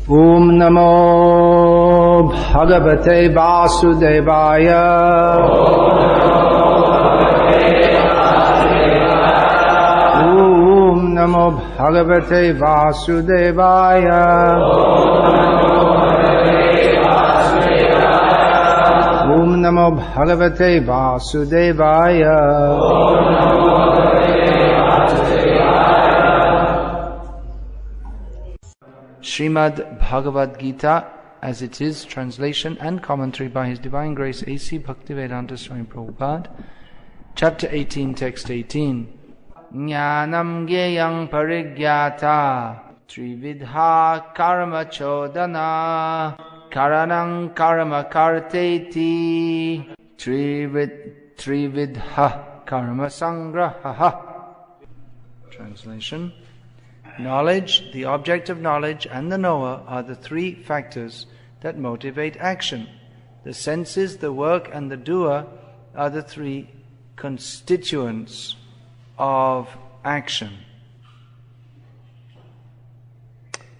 Om Namo Bhagavate Vasudevaya. Om Namo Bhagavate Vasudevaya. Om Namo Bhagavate Vasudevaya. Srimad Bhagavad-gita, as it is, translation and commentary by His Divine Grace A.C. Bhaktivedanta Swami Prabhupada, Chapter 18, Text 18. Jnanam gyayam parigyata trividha karma chodana karanam karma karteti trividha karma sangraha. Translation. Knowledge, the object of knowledge, and the knower are the three factors that motivate action. The senses, the work, and the doer are the three constituents of action.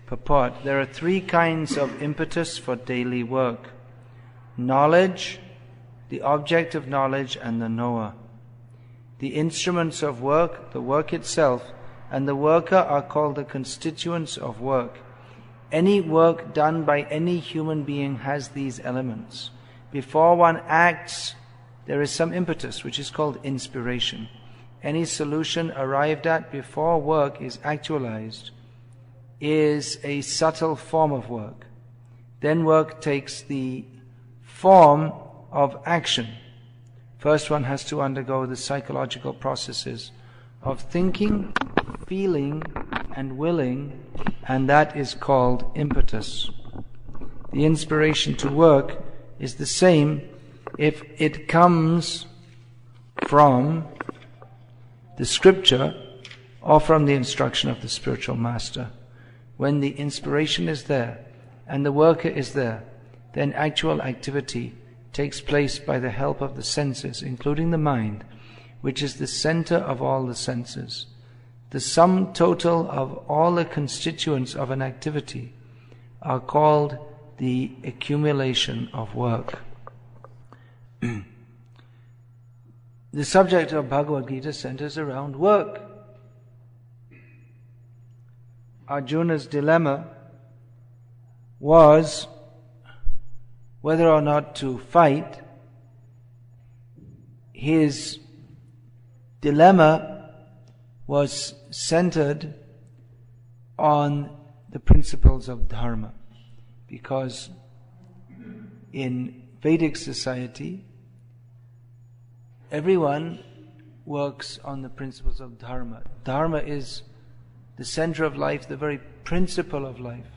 Purport. There are three kinds of impetus for daily work. Knowledge, the object of knowledge, and the knower. The instruments of work, the work itself, and the worker are called the constituents of work. Any work done by any human being has these elements. Before one acts, there is some impetus, which is called inspiration. Any solution arrived at before work is actualized is a subtle form of work. Then work takes the form of action. First one has to undergo the psychological processes of thinking, feeling, and willing, and that is called impetus. The inspiration to work is the same if it comes from the scripture or from the instruction of the spiritual master. When the inspiration is there and the worker is there, then actual activity takes place by the help of the senses, including the mind, which is the center of all the senses. The sum total of all the constituents of an activity are called the accumulation of work. The subject of Bhagavad-gita centers around work. Arjuna's dilemma was whether or not to fight. His dilemma was centered on the principles of Dharma, because in Vedic society everyone works on the principles of Dharma. Dharma is the center of life, the very principle of life.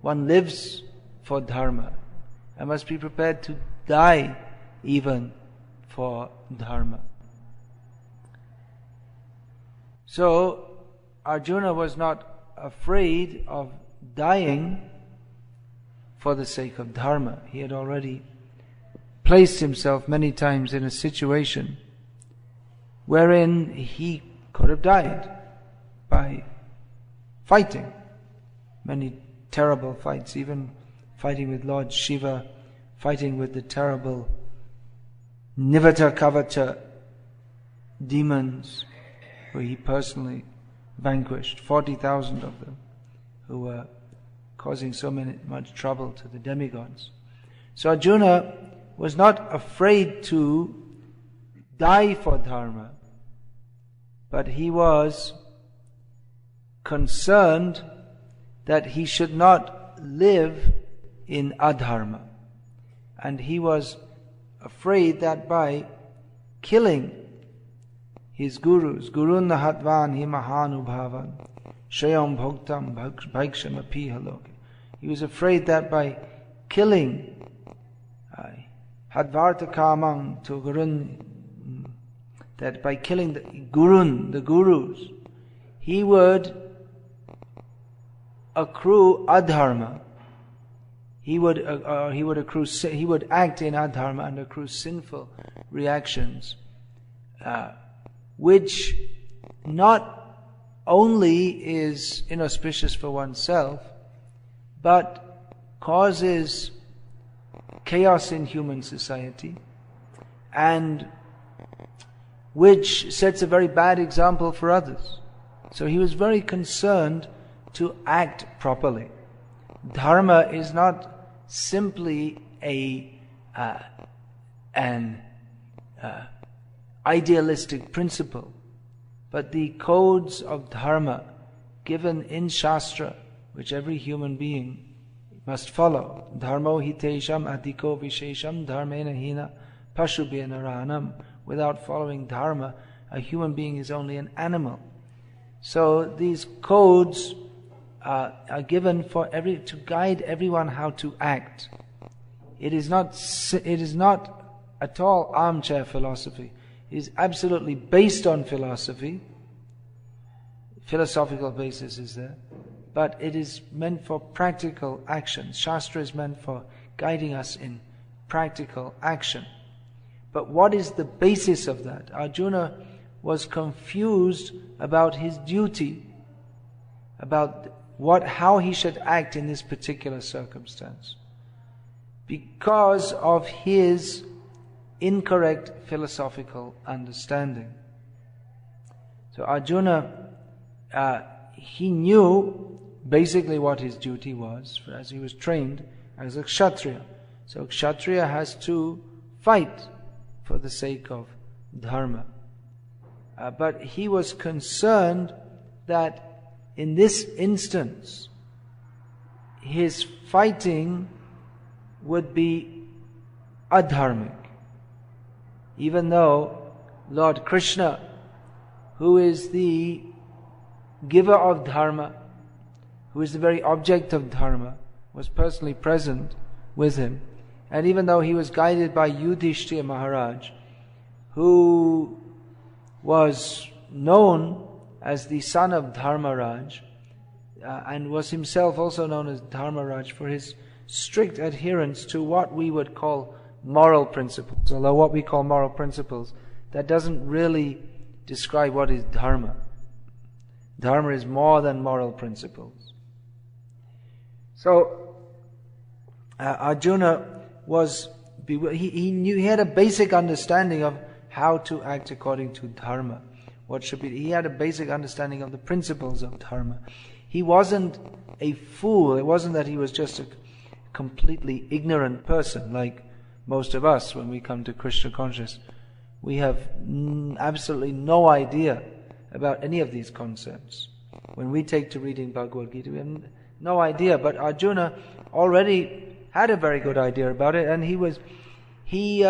One lives for Dharma and must be prepared to die even for Dharma. So Arjuna was not afraid of dying for the sake of Dharma. He had already placed himself many times in a situation wherein he could have died by fighting. Many terrible fights, even fighting with Lord Shiva, fighting with the terrible Nivata Kavata demons, where he personally vanquished 40,000 of them, who were causing so much trouble to the demigods. So Arjuna was not afraid to die for Dharma, but he was concerned that he should not live in adharma. And he was afraid that by killing his gurus, Gurun Nahatvan hi Mahanubhavan, Shayam Bhoktam Bhaiksham Apihaloke, he was afraid that by killing Hadvarta Kamang to Gurun, that by killing the gurus, he would accrue adharma. He would act in adharma and accrue sinful reactions, which not only is inauspicious for oneself, but causes chaos in human society, and which sets a very bad example for others. So he was very concerned to act properly. Dharma is not simply an idealistic principle, but the codes of Dharma given in Shastra, which every human being must follow. Dharmo hitesham adhiko vishesham dharmena hina pashubhena ranam. Without following Dharma, a human being is only an animal. So these codes are given to guide everyone how to act. It is not at all armchair philosophy. It is absolutely based on philosophy. Philosophical basis is there. But it is meant for practical action. Shastra is meant for guiding us in practical action. But what is the basis of that? Arjuna was confused about his duty, about how he should act in this particular circumstance, because of his incorrect philosophical understanding. So Arjuna, he knew basically what his duty was, as he was trained as a Kshatriya. So Kshatriya has to fight for the sake of Dharma. But he was concerned that in this instance, his fighting would be adharmic. Even though Lord Krishna, who is the giver of Dharma, who is the very object of Dharma, was personally present with him, and even though he was guided by Yudhishthira Maharaj, who was known as the son of Dharmaraj, and was himself also known as Dharmaraj for his strict adherence to what we would call moral principles. Although what we call moral principles, that doesn't really describe what is Dharma. Dharma is more than moral principles. So Arjuna he had a basic understanding of how to act according to Dharma. He had a basic understanding of the principles of Dharma. He wasn't a fool. It wasn't that he was just a completely ignorant person like most of us when we come to Krishna consciousness. We have absolutely no idea about any of these concepts. When we take to reading Bhagavad-gita, we have no idea. But Arjuna already had a very good idea about it, and he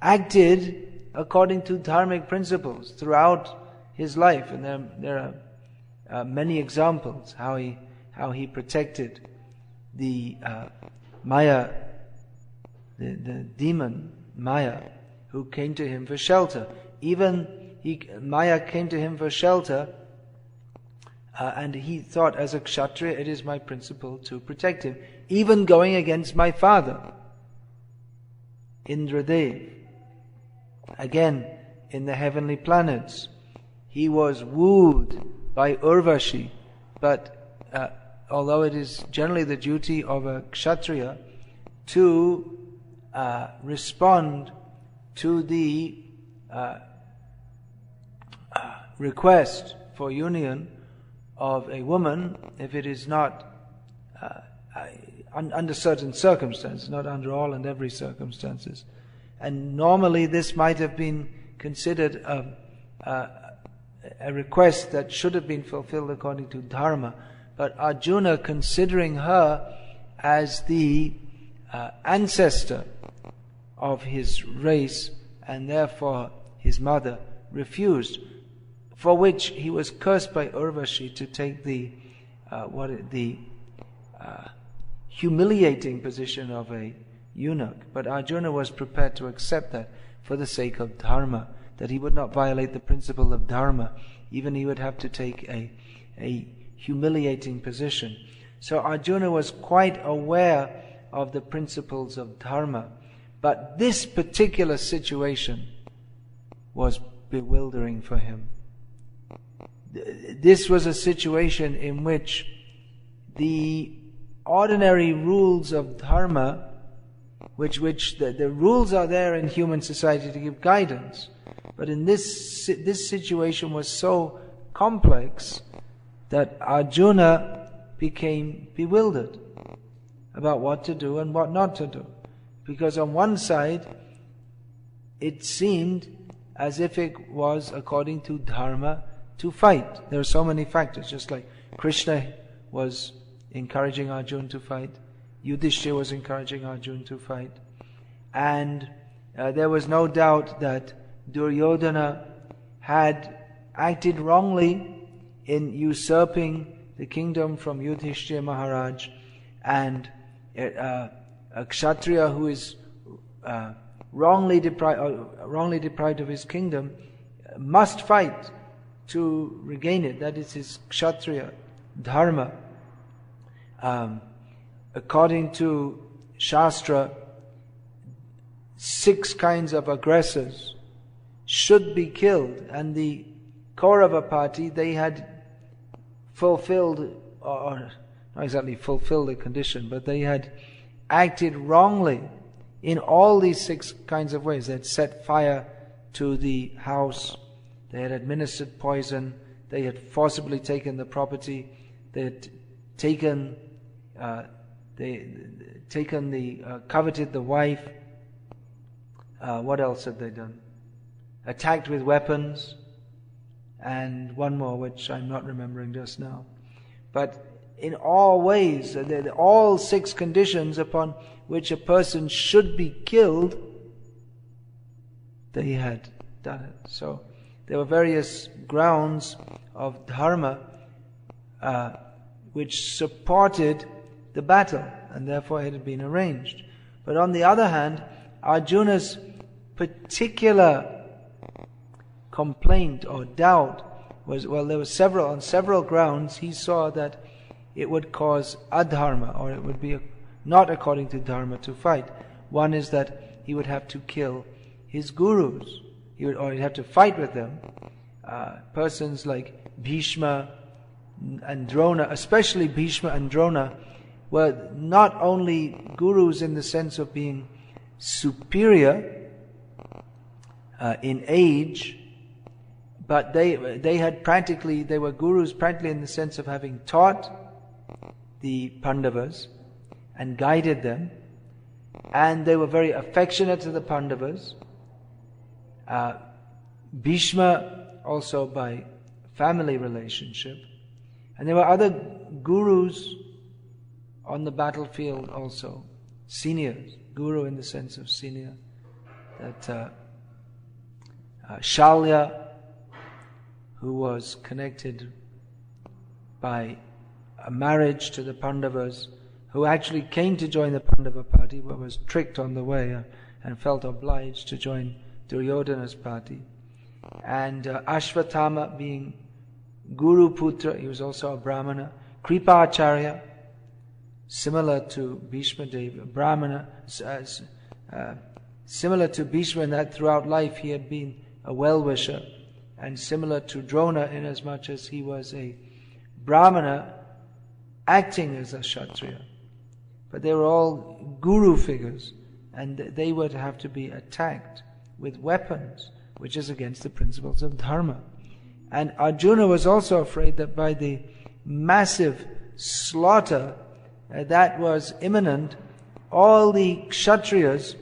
acted according to dharmic principles throughout his life, and there are many examples how he protected the Maya, the demon Maya, who came to him for shelter. Maya came to him for shelter, and he thought, as a Kshatriya, it is my principle to protect him, even going against my father, Indradev. Again, in the heavenly planets, he was wooed by Urvashi, but although it is generally the duty of a Kshatriya to respond to the request for union of a woman, if it is not under certain circumstances, not under all and every circumstances. And normally this might have been considered a request that should have been fulfilled according to Dharma. But Arjuna, considering her as the ancestor of his race, and therefore his mother, refused, for which he was cursed by Urvashi to take the humiliating position of a eunuch. But Arjuna was prepared to accept that for the sake of Dharma, that he would not violate the principle of Dharma, even he would have to take a humiliating position. So Arjuna was quite aware of the principles of Dharma, but this particular situation was bewildering for him. This was a situation in which the ordinary rules of Dharma, which the rules are there in human society to give guidance, but in this situation was so complex that Arjuna became bewildered about what to do and what not to do. Because on one side, it seemed as if it was according to Dharma to fight. There are so many factors, just like Krishna was encouraging Arjuna to fight, Yudhishthira was encouraging Arjuna to fight, and there was no doubt that Duryodhana had acted wrongly in usurping the kingdom from Yudhishthira Maharaj, and a Kshatriya who is wrongly deprived of his kingdom must fight to regain it. That is his Kshatriya Dharma. According to Shastra, 6 kinds of aggressors should be killed, and the Kaurava party, they had fulfilled, or not exactly fulfilled the condition, but they had acted wrongly in all these 6 kinds of ways. They had set fire to the house, they had administered poison, they had forcibly taken the property, they had coveted the wife. What else had they done? Attacked with weapons, and one more which I'm not remembering just now. But in all ways, all 6 conditions upon which a person should be killed, they had done it. So there were various grounds of Dharma which supported the battle, and therefore it had been arranged. But on the other hand, Arjuna's particular complaint or doubt was, there were on several grounds he saw that it would cause adharma, or it would be not according to Dharma to fight. One is that he would have to kill his gurus, or he'd have to fight with them. Persons like Bhishma and Drona, especially Bhishma and Drona, were not only gurus in the sense of being superior in age, but they were gurus practically in the sense of having taught the Pandavas and guided them, and they were very affectionate to the Pandavas. Bhishma also by family relationship, and there were other gurus on the battlefield also, seniors, guru in the sense of senior, that Shalya, who was connected by a marriage to the Pandavas, who actually came to join the Pandava party but was tricked on the way and felt obliged to join Duryodhana's party. And Ashvatthama being Guru Putra, he was also a Brahmana. Kripacharya, similar to Bhishma Deva, Brahmana, similar to Bhishma in that throughout life he had been a well-wisher, and similar to Drona inasmuch as he was a Brahmana acting as a Kshatriya. But they were all guru figures, and they would have to be attacked with weapons, which is against the principles of Dharma. And Arjuna was also afraid that by the massive slaughter that was imminent, all the Kshatriyas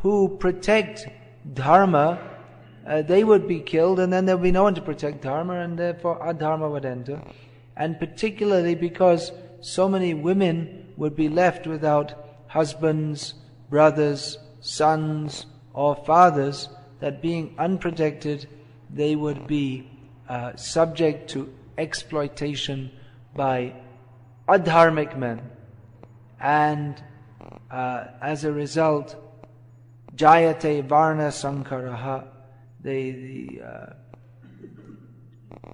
who protect Dharma, they would be killed, and then there would be no one to protect Dharma, and therefore adharma would enter. And particularly because so many women would be left without husbands, brothers, sons, or fathers, that being unprotected, they would be subject to exploitation by adharmic men. And as a result, jayate varna sankaraha, the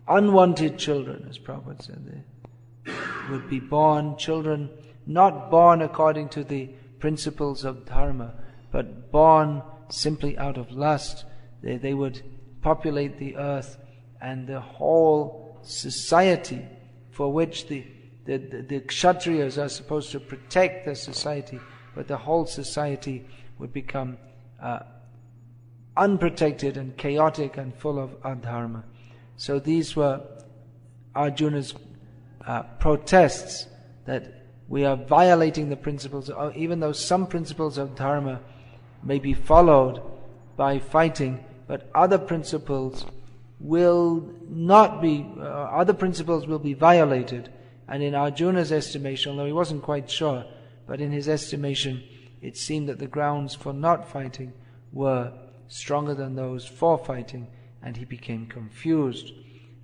unwanted children, as Prabhupada said, they would be born, children not born according to the principles of Dharma, but born simply out of lust. They would populate the earth, and the whole society for which the the Kshatriyas are supposed to protect the society, but the whole society would become unprotected and chaotic and full of adharma. So these were Arjuna's protests, that we are violating the principles, even though some principles of dharma may be followed by fighting, but other principles will not be, other principles will be violated. And in Arjuna's estimation, although he wasn't quite sure, but in his estimation, it seemed that the grounds for not fighting were stronger than those for fighting, and he became confused.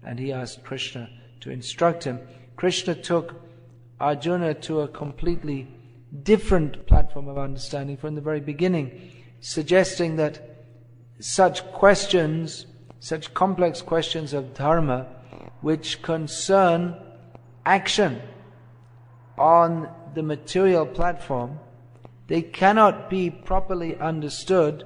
And he asked Krishna to instruct him. Krishna took Arjuna to a completely different platform of understanding from the very beginning, suggesting that such questions, such complex questions of dharma, which concern action on the material platform, they cannot be properly understood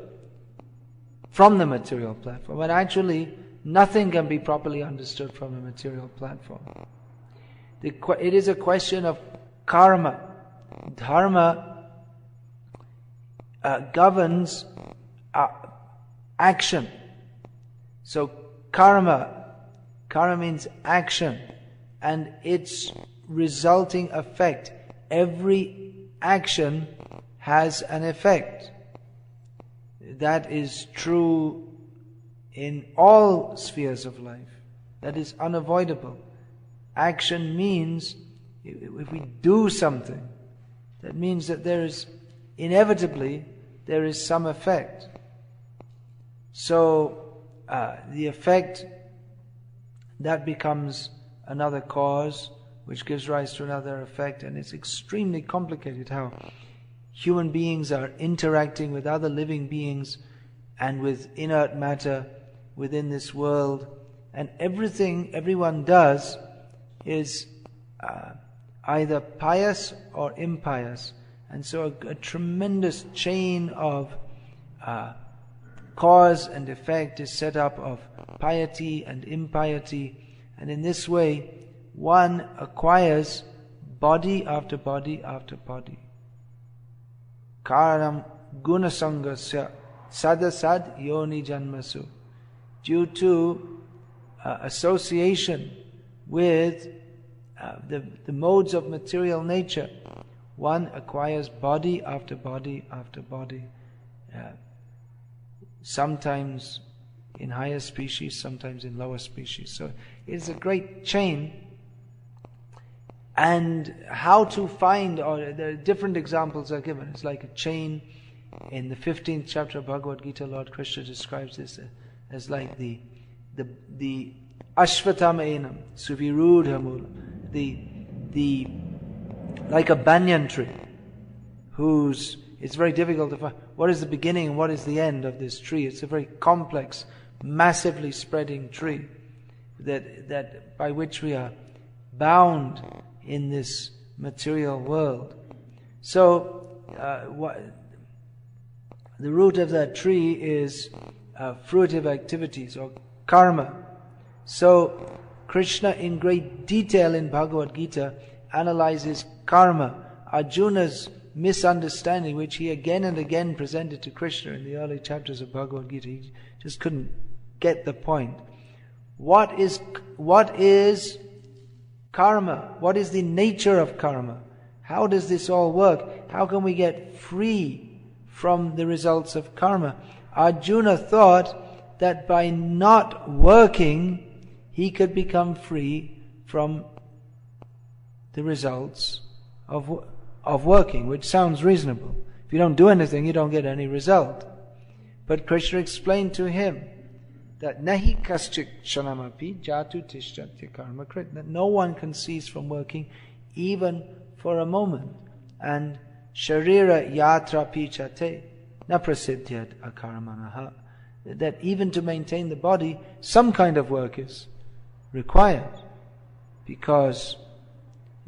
from the material platform. And actually, nothing can be properly understood from the material platform. It is a question of karma. Dharma governs action. So karma means action, and its resulting effect. Every action has an effect. That is true in all spheres of life. That is unavoidable. Action means, if we do something, that means that there is some effect. So the effect, that becomes another cause, which gives rise to another effect, and it's extremely complicated how human beings are interacting with other living beings and with inert matter within this world, and everything everyone does is either pious or impious. And so a tremendous chain of cause and effect is set up of piety and impiety, and in this way one acquires body after body after body. Karanam gunasangasya sadasad yoni janmasu. Due to association with the modes of material nature, one acquires body after body after body. Sometimes in higher species, sometimes in lower species. So it's a great chain. And how to find, or there are different examples are given. It's like a chain. In the 15th chapter of Bhagavad-gita, Lord Krishna describes this as like the Ashvatthama enam, Suvirudha the like a banyan tree, it's very difficult to find what is the beginning and what is the end of this tree. It's a very complex, massively spreading tree that by which we are bound in this material world. So the root of that tree is fruitive activities or karma. So Krishna in great detail in Bhagavad-gita analyzes karma. Arjuna's misunderstanding, which he again and again presented to Krishna in the early chapters of Bhagavad-gita, he just couldn't get the point. What is karma? What is the nature of karma? How does this all work? How can we get free from the results of karma? Arjuna thought that by not working, he could become free from the results of working, which sounds reasonable. If you don't do anything, you don't get any result. But Krishna explained to him that nahi kaschik kshanamapi jatu tishtatya karma krit, that no one can cease from working even for a moment. And sharira yatra pichate na prasiddhyat akarmanaha, that even to maintain the body, some kind of work is required. Because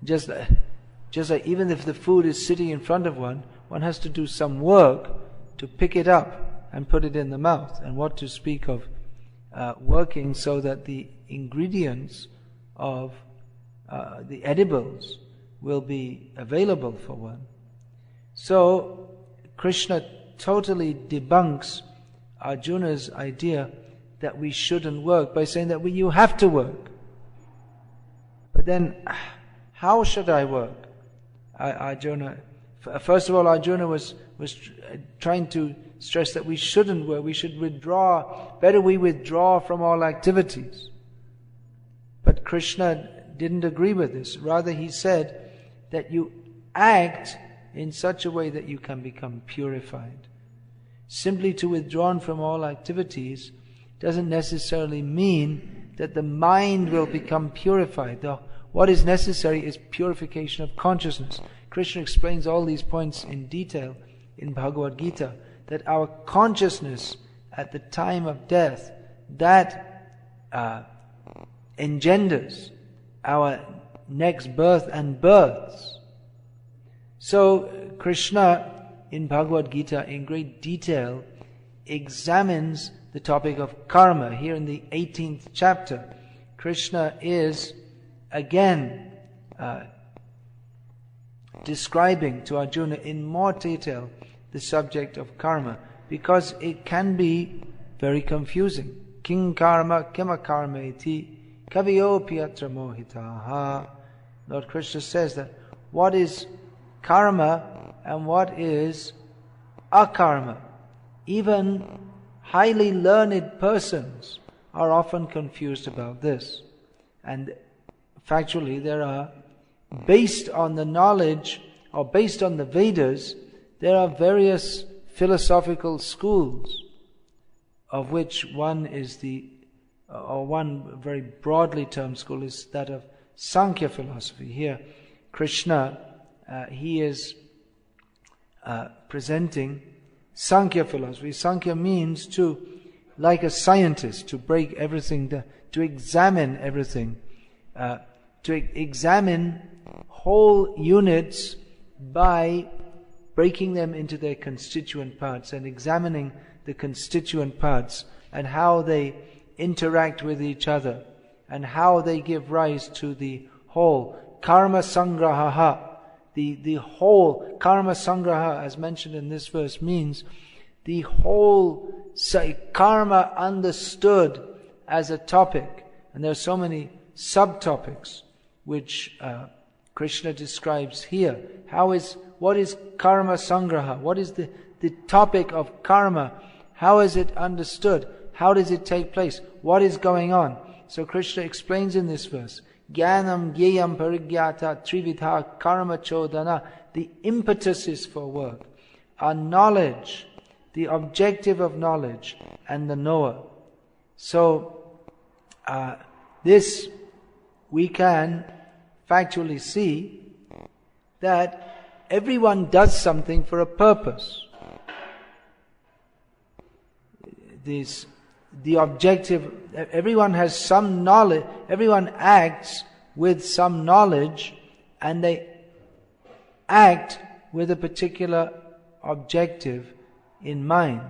just like even if the food is sitting in front of one has to do some work to pick it up and put it in the mouth. And what to speak of working so that the ingredients of the edibles will be available for one. So Krishna totally debunks Arjuna's idea that we shouldn't work by saying that you have to work. But then, how should I work? Arjuna, first of all, Arjuna was trying to stress that we shouldn't work. We should withdraw. Better we withdraw from all activities. But Krishna didn't agree with this. Rather, he said that you act in such a way that you can become purified. Simply to withdraw from all activities doesn't necessarily mean that the mind will become purified. What is necessary is purification of consciousness. Krishna explains all these points in detail in Bhagavad-gita, that our consciousness at the time of death, that engenders our next birth and births. So Krishna in Bhagavad-gita in great detail examines the topic of karma. Here in the 18th chapter, Krishna is again describing to Arjuna in more detail the subject of karma, because it can be very confusing. King karma, kima karmeti, kaviyo piyatra mohitaha. Lord Krishna says that what is karma and what is akarma. Even highly learned persons are often confused about this. And factually, there are, based on the knowledge or based on the Vedas, there are various philosophical schools, of which one is one very broadly termed school is that of Sankhya philosophy. Here, Krishna, he is presenting Sankhya philosophy. Sankhya means to, like a scientist, to break everything down, to examine everything, to examine whole units by breaking them into their constituent parts and examining the constituent parts and how they interact with each other and how they give rise to the whole. Karma sangraha. The whole karma sangraha, as mentioned in this verse, means the whole karma understood as a topic. And there are so many subtopics which Krishna describes here. What is karma sangraha? What is the topic of karma? How is it understood? How does it take place? What is going on? So Krishna explains in this verse, Jnanam gyayam parigyata trividha karma chodana. The impetus is for work. Our knowledge, the objective of knowledge, and the knower. So, this we can factually see that everyone does something for a purpose. The objective, everyone has some knowledge, everyone acts with some knowledge, and they act with a particular objective in mind.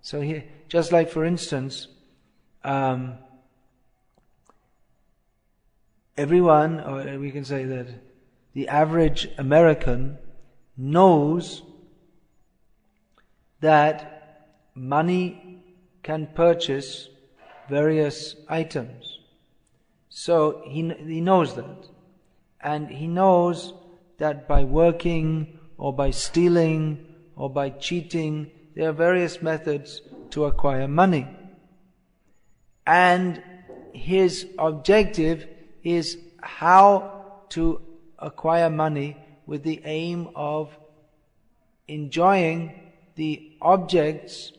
So here, just like for instance, everyone, or we can say that the average American knows that money can purchase various items. So he knows that. And he knows that by working or by stealing or by cheating, there are various methods to acquire money. And his objective is how to acquire money with the aim of enjoying the objects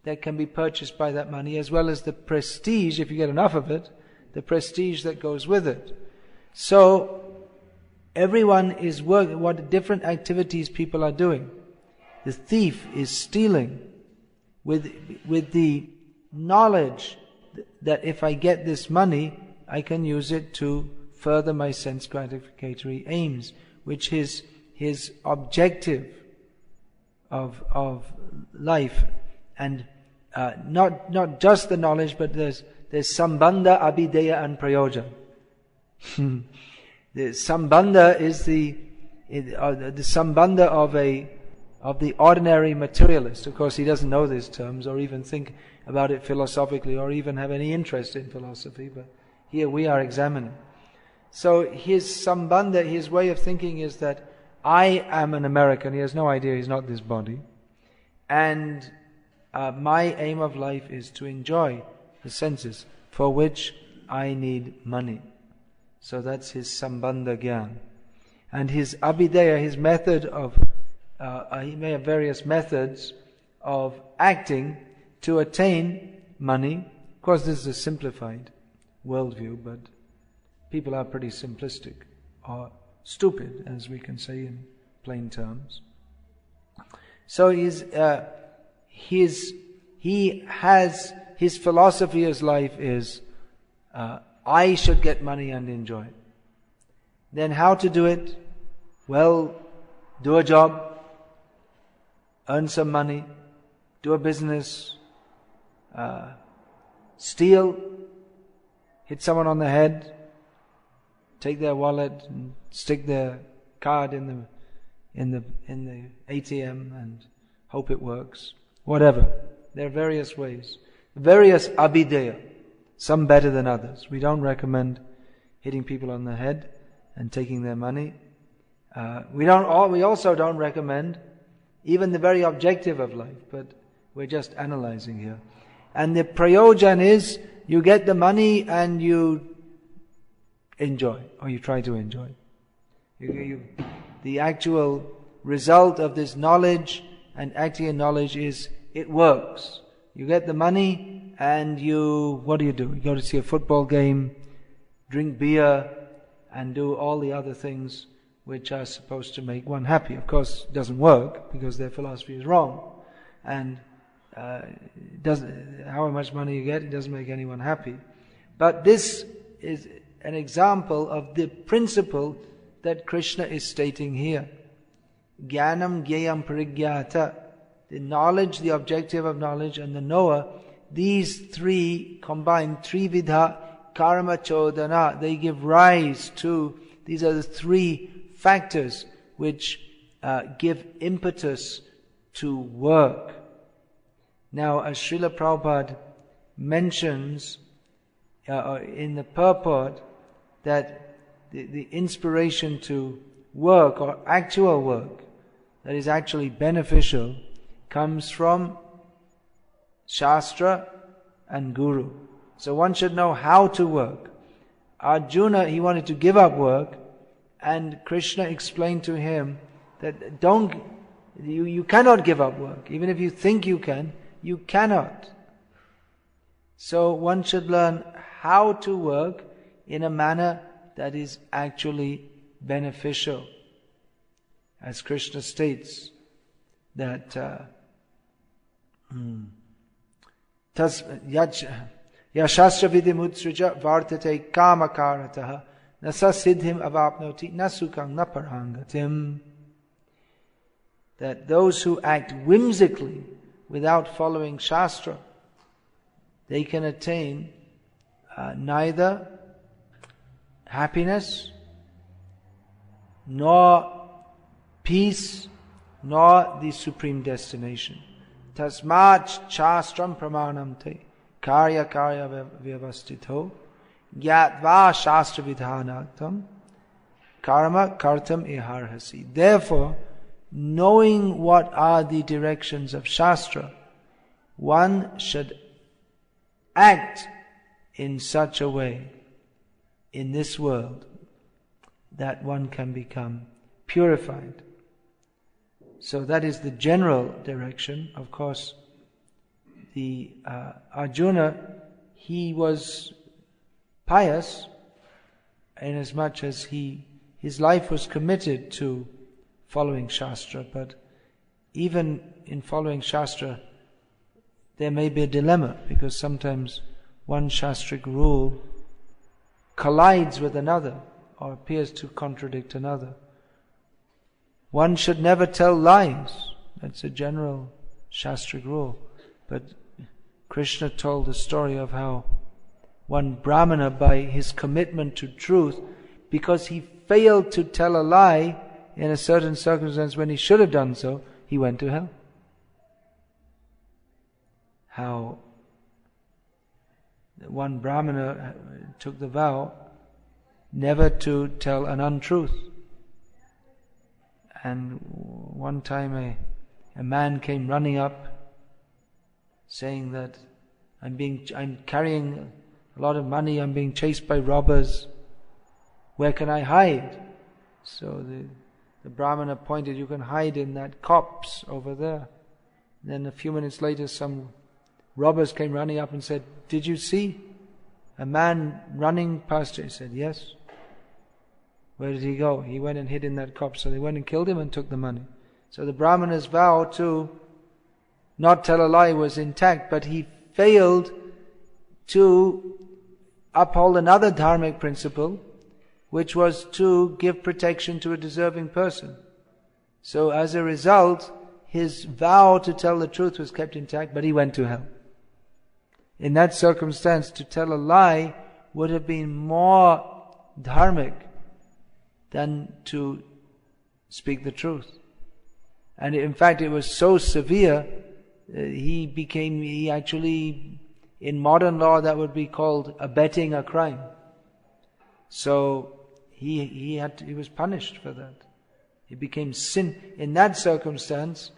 that can be purchased by that money, as well as the prestige, if you get enough of it, the prestige that goes with it. So, everyone is working, what different activities people are doing. The thief is stealing with the knowledge that if I get this money, I can use it to further my sense gratificatory aims, which is his objective of life. And not just the knowledge, but there's sambandha, abhideya and prayojan. sambandha is the sambandha of the ordinary materialist. Of course, he doesn't know these terms or even think about it philosophically or even have any interest in philosophy, but here we are examining. So his sambandha, his way of thinking is that I am an American. He has no idea he's not this body. And my aim of life is to enjoy the senses, for which I need money. So that's his sambandha gyan. And his abhideya, his method of, he may have various methods of acting to attain money. Of course, this is a simplified worldview, but people are pretty simplistic, or stupid, as we can say in plain terms. So his philosophy of life is, I should get money and enjoy it. Then how to do it? Well, do a job, earn some money, do a business, steal, hit someone on the head, take their wallet and stick their card in the ATM and hope it works. Whatever. There are various ways. Various abhideya. Some better than others. We don't recommend hitting people on the head and taking their money. We also don't recommend even the very objective of life, but we're just analyzing here. And the prayojan is, you get the money and you enjoy, or you try to enjoy. The actual result of this knowledge and acting in knowledge is, it works. You get the money and what do? You go to see a football game, drink beer, and do all the other things which are supposed to make one happy. Of course, it doesn't work because their philosophy is wrong. And however much money you get, it doesn't make anyone happy. But this is an example of the principle that Krishna is stating here. Jnanam gyayam parigyata. The knowledge, the objective of knowledge, and the knower, these three combined, trividha karma chodana, they give rise to, these are the three factors which give impetus to work. Now, as Srila Prabhupada mentions in the purport, that the inspiration to work, or actual work, that is actually beneficial, comes from Shastra and Guru. So one should know how to work. Arjuna, he wanted to give up work, and Krishna explained to him that you cannot give up work. Even if you think you can, you cannot. So one should learn how to work in a manner that is actually beneficial. As Krishna states, that Yashastra vidim utsrija vartate kamakarataha nasa siddhim avapnoti nasukang naparangatim. That those who act whimsically without following Shastra, they can attain neither happiness, nor peace, nor the supreme destination. Tasmat shastram pramanam te karya vyavastito gyatva shastra vidhanatam karma kartam iharhasi. Therefore, knowing what are the directions of Shastra, one should act in such a way in this world that one can become purified. So that is the general direction. Of course, the Arjuna, he was pious inasmuch as his life was committed to following Shastra, but even in following Shastra, there may be a dilemma, because sometimes one Shastric rule collides with another, or appears to contradict another. One should never tell lies. That's a general Shastric rule. But Krishna told the story of how one Brahmana, by his commitment to truth, because he failed to tell a lie in a certain circumstance when he should have done so, he went to hell. How one Brahmana took the vow never to tell an untruth. And one time a man came running up saying that I'm carrying a lot of money, I'm being chased by robbers, where can I hide? So the Brahmana pointed, you can hide in that copse over there. And then a few minutes later some robbers came running up and said, did you see a man running past you? He said, yes. Where did he go? He went and hid in that copse. So they went and killed him and took the money. So the Brahmana's vow to not tell a lie was intact, but he failed to uphold another dharmic principle, which was to give protection to a deserving person. So as a result, his vow to tell the truth was kept intact, but he went to hell. In that circumstance, to tell a lie would have been more dharmic than to speak the truth. And in fact, it was so severe, he actually, in modern law, that would be called abetting a crime. So he was punished for that. It became sin. In that circumstance,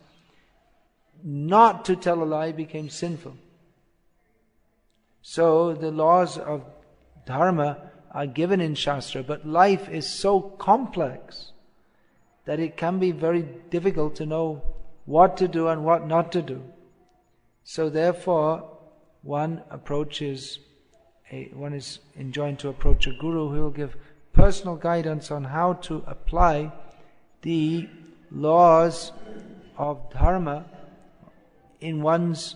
not to tell a lie became sinful. So the laws of Dharma are given in Shastra, but life is so complex that it can be very difficult to know what to do and what not to do. So therefore, one is enjoined to approach a guru who will give personal guidance on how to apply the laws of Dharma in one's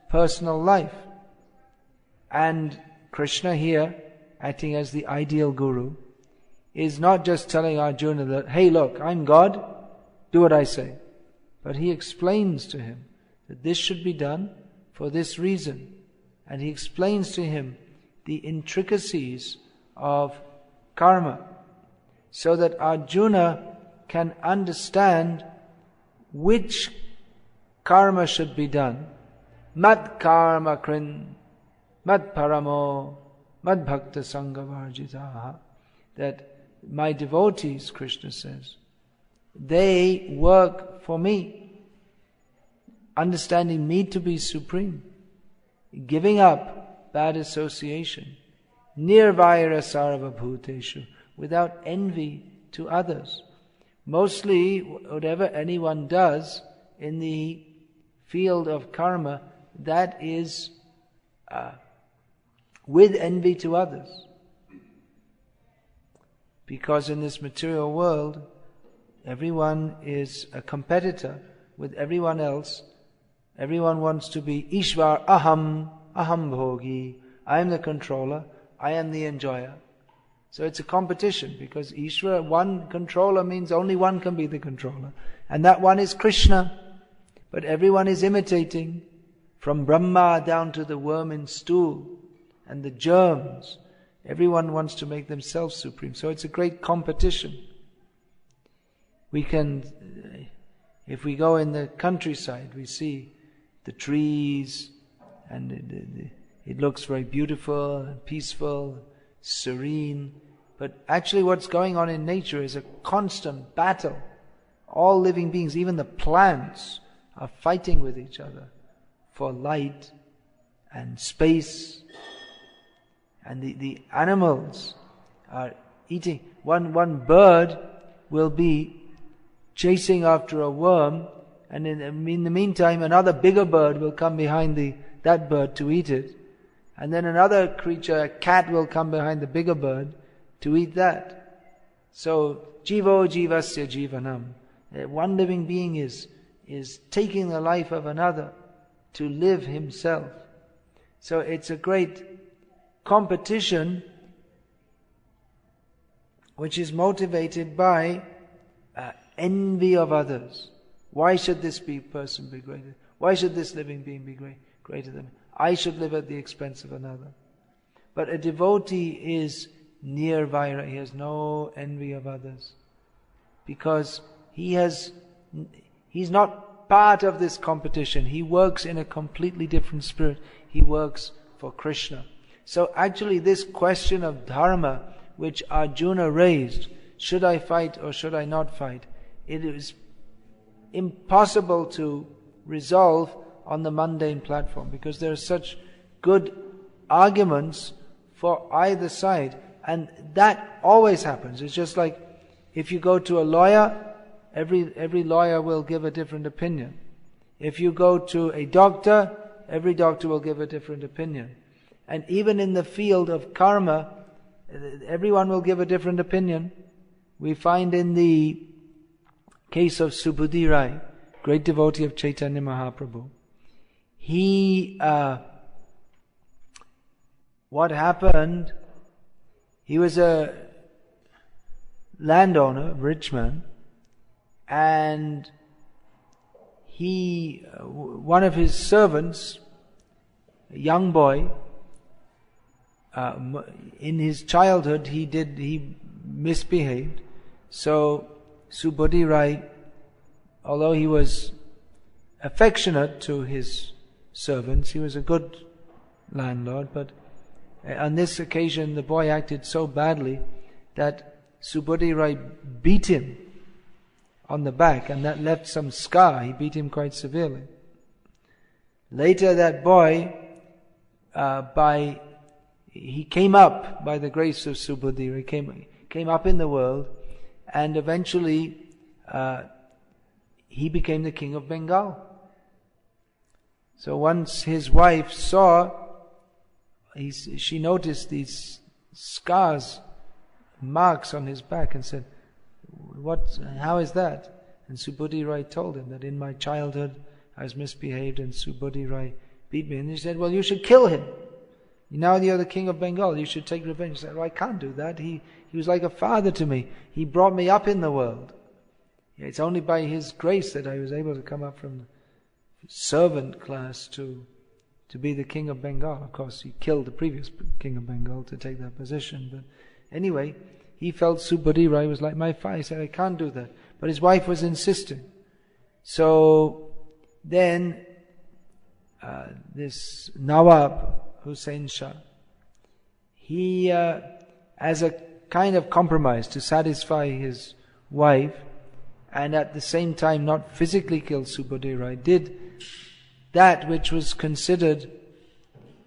personal life. And Krishna here, acting as the ideal guru, is not just telling Arjuna that, hey look, I'm God, do what I say. But he explains to him that this should be done for this reason. And he explains to him the intricacies of karma, so that Arjuna can understand which karma should be done. Mat karma krin, mat paramo, mat bhakta sangha varjitaha. That my devotees, Krishna says, they work for me, understanding me to be supreme, giving up bad association, nirvaira sarva bhuteshu, without envy to others. Mostly, whatever anyone does in the field of karma, that is with envy to others. Because in this material world, everyone is a competitor with everyone else. Everyone wants to be Ishvar aham bhogi. I am the controller, I am the enjoyer. So it's a competition, because Ishvara, one controller, means only one can be the controller. And that one is Krishna. But everyone is imitating, from Brahma down to the worm in stool and the germs. Everyone wants to make themselves supreme. So it's a great competition. We can, if we go in the countryside, we see the trees, and it looks very beautiful and peaceful, serene. But actually what's going on in nature is a constant battle. All living beings, even the plants, are fighting with each other for light and space. And the animals are eating. One bird will be chasing after a worm, and in the meantime another bigger bird will come behind that bird to eat it. And then another creature, a cat, will come behind the bigger bird to eat that. So, jivo jivasya jivanam. One living being is taking the life of another to live himself. So it's a great competition which is motivated by envy of others. Why should this person be greater? Why should this living being be greater than me? I should live at the expense of another. But a devotee is nirvaira, he has no envy of others. Because he's not part of this competition. He works in a completely different spirit. He works for Krishna. So actually this question of dharma, which Arjuna raised, should I fight or should I not fight? It is impossible to resolve on the mundane platform, because there are such good arguments for either side, and that always happens. It's just like if you go to a lawyer, every lawyer will give a different opinion. If you go to a doctor, every doctor will give a different opinion. And even in the field of karma, everyone will give a different opinion. We find in the case of Subhuti Rai, great devotee of Chaitanya Mahaprabhu, what happened, he was a landowner, rich man, and one of his servants, a young boy, in his childhood he misbehaved. So Subhuti Rai, although he was affectionate to his servants, he was a good landlord, but on this occasion the boy acted so badly that Subhuti Rai beat him on the back, and that left some scar. He beat him quite severely. Later that boy, he came up by the grace of Subhuti Rai, came up in the world, and eventually he became the king of Bengal. So once his wife saw, she noticed these scars, marks on his back, and said, how is that? And Subhuti Rai told him that in my childhood I was misbehaved and Subhuti Rai beat me. And he said, well, you should kill him. Now you're the king of Bengal, you should take revenge. He said, well, I can't do that. He was like a father to me. He brought me up in the world. It's only by his grace that I was able to come up from the servant class to be the king of Bengal. Of course, he killed the previous king of Bengal to take that position. But anyway, he felt Subhuti Rai was like my father. He said, I can't do that. But his wife was insisting. So then this Nawab Hussain Shah, he, as a kind of compromise to satisfy his wife, and at the same time not physically kill Subhuti Rai, did that which was considered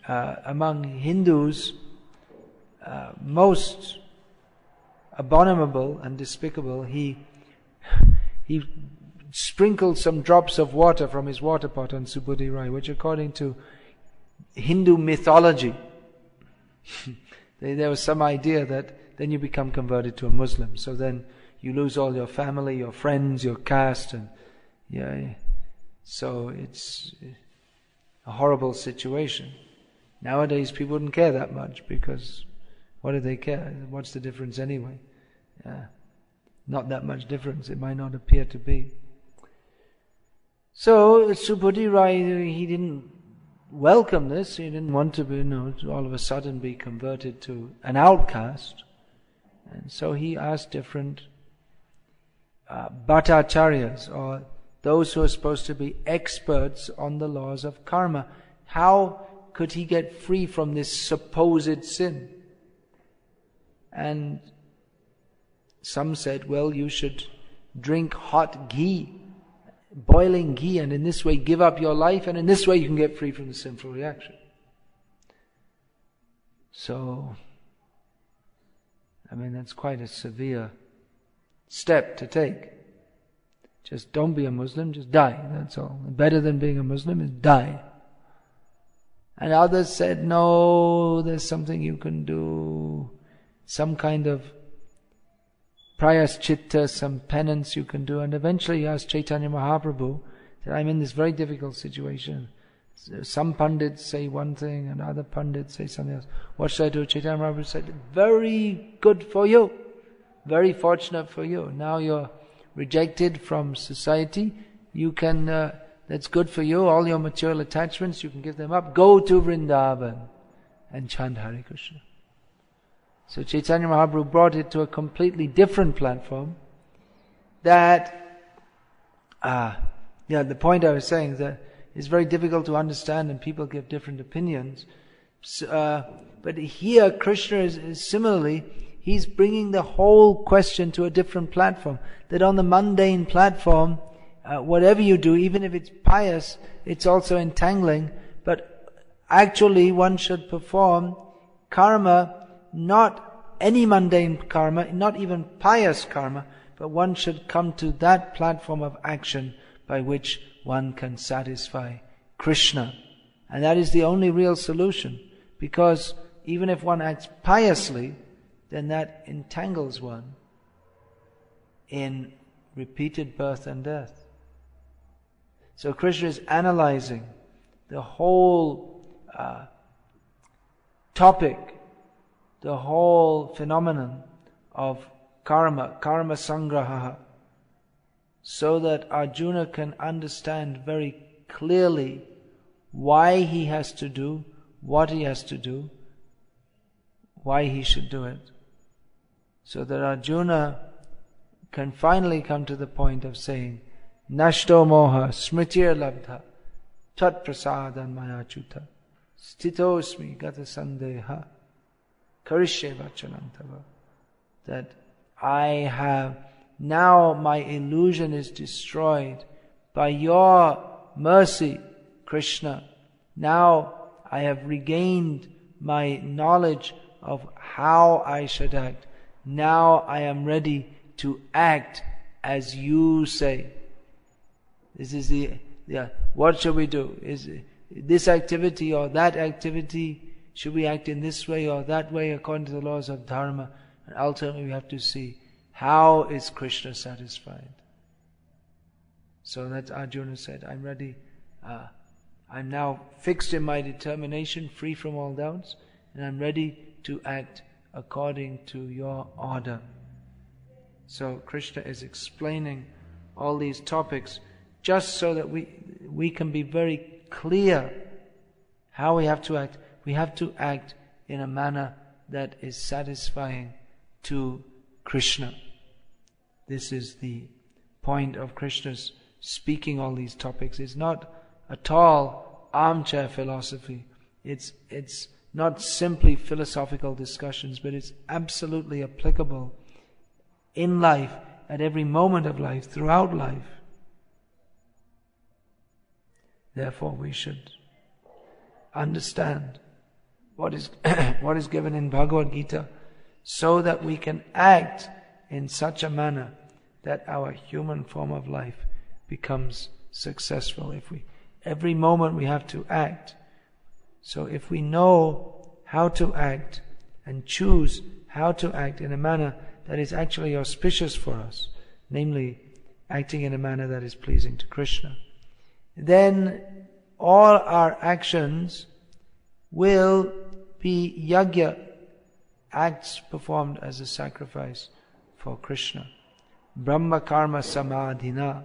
among Hindus most abominable and despicable. He sprinkled some drops of water from his water pot on Subhuti Rai, which according to Hindu mythology, there was some idea that then you become converted to a Muslim. So then you lose all your family, your friends, your caste, and so it's a horrible situation. Nowadays people wouldn't care that much, because what do they care? What's the difference anyway? Not that much difference. It might not appear to be. So Subhuti Rai, he didn't welcome this. He didn't want to be, to all of a sudden be converted to an outcast. And so he asked different bhattacharyas, or those who are supposed to be experts on the laws of karma, how could he get free from this supposed sin? And some said, well, you should drink hot ghee, boiling ghee, and in this way give up your life, and in this way you can get free from the sinful reaction. So, that's quite a severe step to take. Just don't be a Muslim, just die, that's all. Better than being a Muslim is die. And others said, no, there's something you can do, some kind of prayaschitta, some penance you can do. And eventually he asked Chaitanya Mahaprabhu, that I'm in this very difficult situation. Some pundits say one thing and other pundits say something else. What should I do? Chaitanya Mahaprabhu said, very good for you, very fortunate for you. Now you're rejected from society, you can, that's good for you, all your material attachments, you can give them up. Go to Vrindavan and chant Hare Krishna. So Chaitanya Mahaprabhu brought it to a completely different platform. That, the point I was saying is that it's very difficult to understand and people give different opinions. But here Krishna is similarly, he's bringing the whole question to a different platform. That on the mundane platform, whatever you do, even if it's pious, it's also entangling. But actually one should perform karma, not any mundane karma, not even pious karma, but one should come to that platform of action by which one can satisfy Krishna. And that is the only real solution. Because even if one acts piously, then that entangles one in repeated birth and death. So Krishna is analyzing the whole topic, the whole phenomenon of karma sangraha, so that Arjuna can understand very clearly why he has to do, what he has to do, why he should do it. So that Arjuna can finally come to the point of saying, Nashto moha smritir labdha tat prasadan mayachuta stitosmi gata sandeha karishye vachanantava. That I have, now my illusion is destroyed by your mercy, Krishna. Now I have regained my knowledge of how I should act. Now I am ready to act as you say. This is what should we do? Is this activity or that activity? Should we act in this way or that way according to the laws of Dharma? And ultimately we have to see, how is Krishna satisfied? So that Arjuna said, I'm ready. I'm now fixed in my determination, free from all doubts, and I'm ready to act according to your order. So Krishna is explaining all these topics just so that we can be very clear how we have to act. We have to act in a manner that is satisfying to Krishna. This is the point of Krishna's speaking all these topics. It's not at all armchair philosophy. It's not simply philosophical discussions, but it's absolutely applicable in life, at every moment of life, throughout life. Therefore we should understand what is given in Bhagavad-gita, so that we can act in such a manner that our human form of life becomes successful. Every moment we have to act. So if we know how to act and choose how to act in a manner that is actually auspicious for us, namely acting in a manner that is pleasing to Krishna, then all our actions will be yajna, acts performed as a sacrifice for Krishna. Brahma karma samadhina,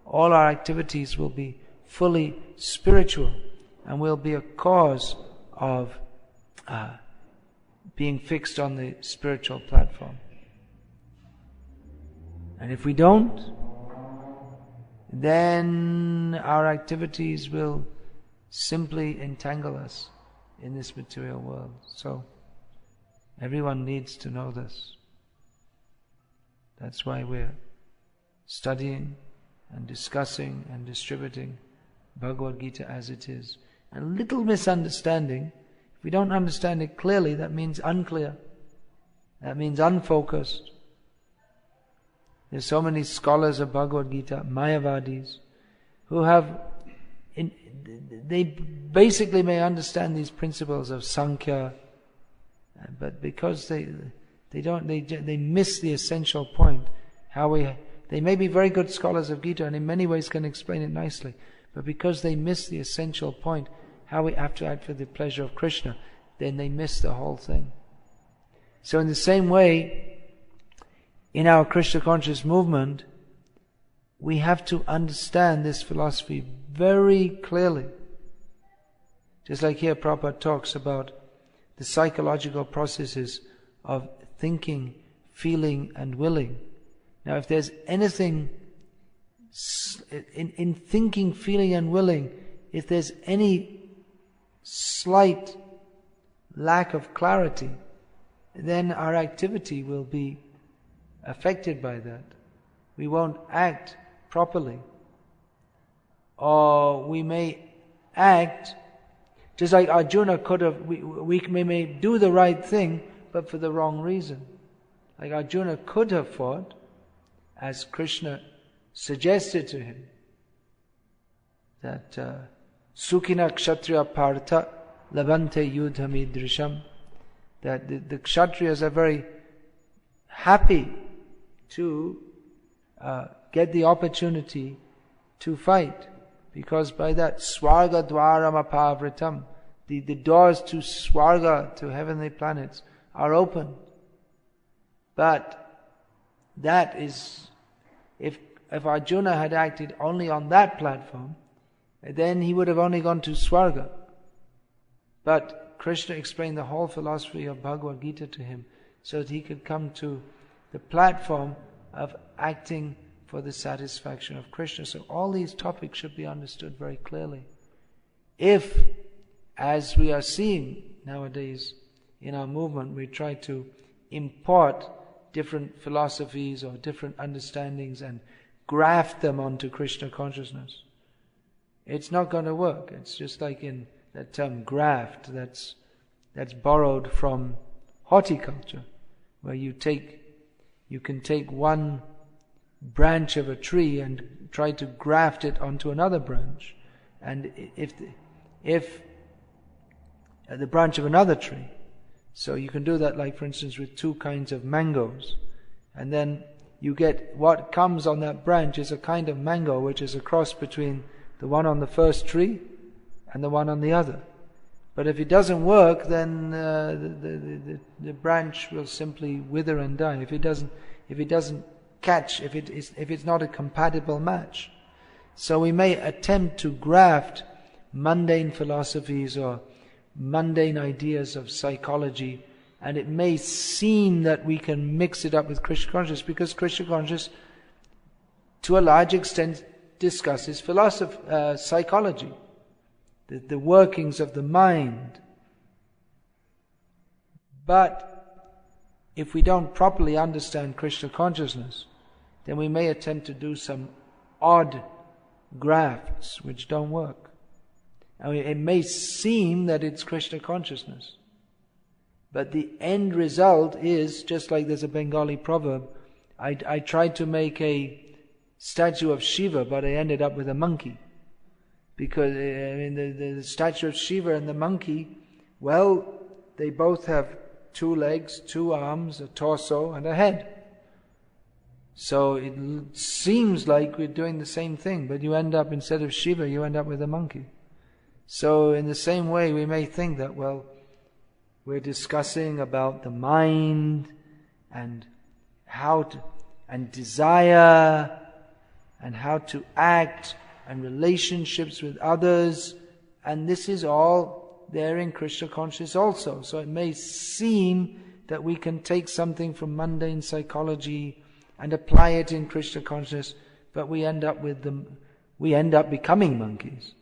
all our activities will be fully spiritual and will be a cause of being fixed on the spiritual platform. And if we don't, then our activities will simply entangle us in this material world. So everyone needs to know this. That's why we're studying and discussing and distributing Bhagavad-gita as it is. And a little misunderstanding, if we don't understand it clearly, that means unclear. That means unfocused. There's so many scholars of Bhagavad-gita, Mayavadis, who they basically may understand these principles of Sankhya, but because they miss the essential point. They may be very good scholars of Gita and in many ways can explain it nicely, but because they miss the essential point, how we have to act for the pleasure of Krishna, then they miss the whole thing. So in the same way, in our Krishna conscious movement, we have to understand this philosophy very clearly. Just like here Prabhupada talks about the psychological processes of thinking, feeling and willing. Now if there's anything in thinking, feeling and willing, if there's any slight lack of clarity, then our activity will be affected by that. We won't act properly. Or we may act just like Arjuna could have, we may do the right thing, but for the wrong reason. Like Arjuna could have fought, as Krishna suggested to him, that Sukhina Kshatriya Partha Labante Yudhami Drisham, that the Kshatriyas are very happy to get the opportunity to fight, because by that Swarga Dwaram Apavritam, the doors to Swarga, to heavenly planets, are open. But that is, if Arjuna had acted only on that platform, then he would have only gone to Swarga. But Krishna explained the whole philosophy of Bhagavad-gita to him, so that he could come to the platform of acting for the satisfaction of Krishna. So all these topics should be understood very clearly. If, as we are seeing nowadays in our movement, we try to import different philosophies or different understandings and graft them onto Krishna consciousness, it's not going to work. It's just like in that term graft, that's borrowed from horticulture, where you can take one branch of a tree and try to graft it onto another branch. And if the branch of another tree, so you can do that, like for instance with two kinds of mangoes, and then you get what comes on that branch is a kind of mango which is a cross between the one on the first tree and the one on the other. But if it doesn't work, then the branch will simply wither and die. If it doesn't catch, if it's not a compatible match. So we may attempt to graft mundane philosophies or mundane ideas of psychology, and it may seem that we can mix it up with Krishna consciousness, because Krishna consciousness to a large extent discusses psychology, the workings of the mind. But if we don't properly understand Krishna consciousness, then we may attempt to do some odd grafts which don't work. I mean, it may seem that it's Krishna consciousness, but the end result is, just like there's a Bengali proverb, I tried to make a statue of Shiva, but I ended up with a monkey. Because, I mean, the statue of Shiva and the monkey, well, they both have 2 legs, 2 arms, a torso and a head. So it seems like we're doing the same thing, but you end up, instead of Shiva, you end up with a monkey. So in the same way, we may think that, well, we're discussing about the mind and and desire and how to act and relationships with others, and this is all there in Krishna consciousness also. So it may seem that we can take something from mundane psychology and apply it in Krishna consciousness, but we end up becoming monkeys.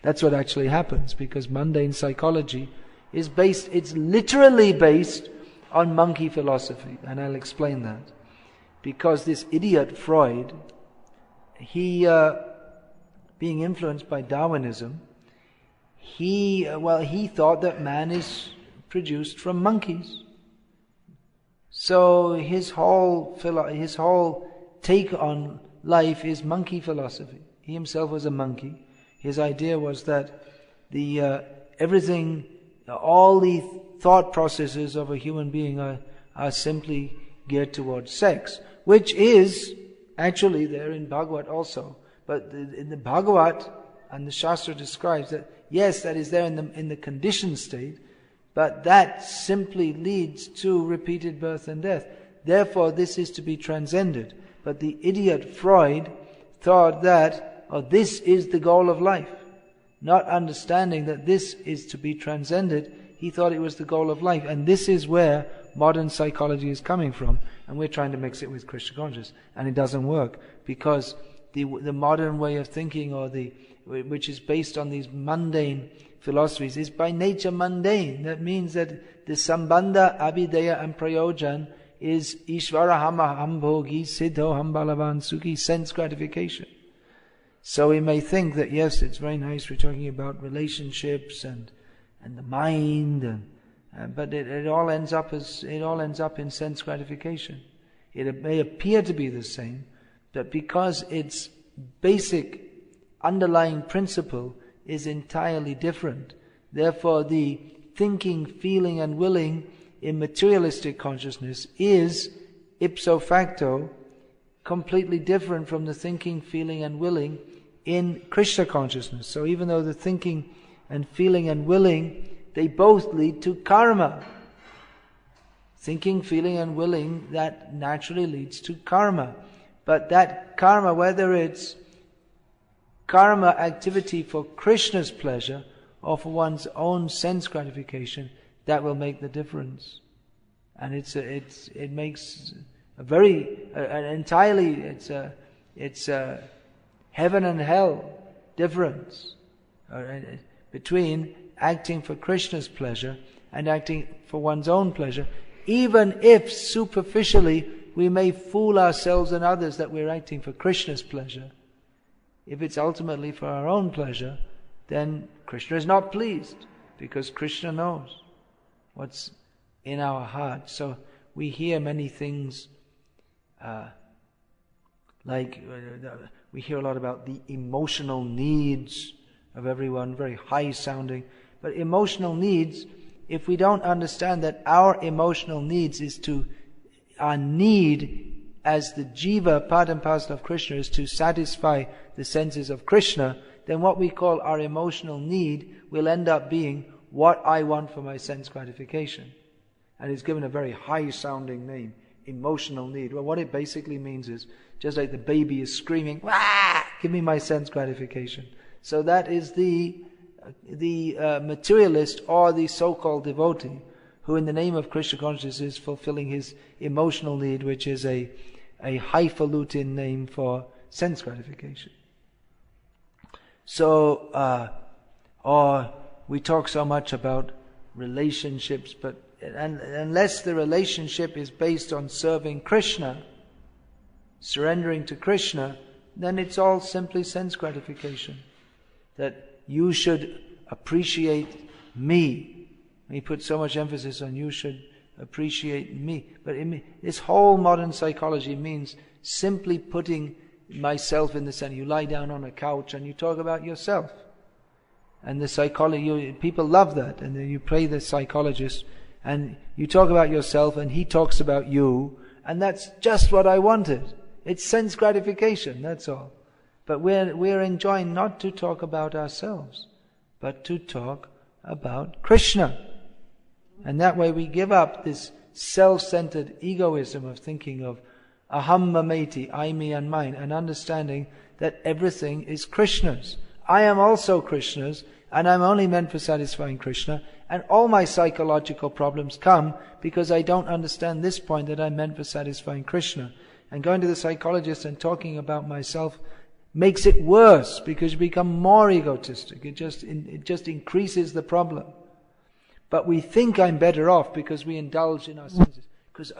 That's what actually happens, because mundane psychology it's literally based on monkey philosophy, and I'll explain that. Because this idiot Freud, he being influenced by Darwinism, he thought that man is produced from monkeys. So his whole take on life is monkey philosophy. He himself was a monkey. His idea was that all the thought processes of a human being are simply geared towards sex, which is actually there in Bhagavad also. But in the Bhagavad and the Shastra describes that, yes, that is there in the conditioned state, but that simply leads to repeated birth and death. Therefore, this is to be transcended. But the idiot Freud thought that, this is the goal of life. Not understanding that this is to be transcended, he thought it was the goal of life. And this is where modern psychology is coming from, and we're trying to mix it with Krishna consciousness, and it doesn't work, because the modern way of thinking, or which is based on these mundane philosophies, is by nature mundane. That means that the sambandha, abhideya and prayojan is Ishvara ham bhogi siddho ham balavan sukhi, sense gratification. So we may think that yes, it's very nice, we're talking about relationships and the mind, but it all ends up in sense gratification. It may appear to be the same, but because its basic underlying principle is entirely different, therefore the thinking, feeling and willing in materialistic consciousness is ipso facto completely different from the thinking, feeling and willing in Krishna consciousness. So even though the thinking and feeling and willing, they both lead to karma. Thinking, feeling and willing, that naturally leads to karma. But that karma, whether it's karma activity for Krishna's pleasure or for one's own sense gratification, that will make the difference. And it's a heaven and hell difference between acting for Krishna's pleasure and acting for one's own pleasure, even if superficially we may fool ourselves and others that we're acting for Krishna's pleasure. If it's ultimately for our own pleasure, then Krishna is not pleased, because Krishna knows what's in our heart. So we hear many things, we hear a lot about the emotional needs of everyone, very high sounding. But emotional needs, if we don't understand that our emotional needs our need as the jiva, part and parcel of Krishna, is to satisfy the senses of Krishna, then what we call our emotional need will end up being what I want for my sense gratification. And it's given a very high sounding name, emotional need. Well, what it basically means is, just like the baby is screaming, "Wah! Give me my sense gratification." So that is the materialist, or the so-called devotee, who in the name of Krishna consciousness is fulfilling his emotional need, which is a highfalutin name for sense gratification. So, or we talk so much about relationships, but unless the relationship is based on serving Krishna, surrendering to Krishna, then it's all simply sense gratification. That you should appreciate me. We put so much emphasis on you should appreciate me. But this whole modern psychology means simply putting myself in the center. You lie down on a couch and you talk about yourself. And the psychology, people love that. And then you play the psychologist and you talk about yourself and he talks about you. And that's just what I wanted. It's sense gratification, that's all. But we're enjoined not to talk about ourselves, but to talk about Krishna. And that way we give up this self-centered egoism of thinking of aham mameti, I, me and mine, and understanding that everything is Krishna's. I am also Krishna's, and I'm only meant for satisfying Krishna, and all my psychological problems come because I don't understand this point, that I'm meant for satisfying Krishna. And going to the psychologist and talking about myself makes it worse, because you become more egotistic. It just increases the problem. But we think I'm better off because we indulge in our senses. Because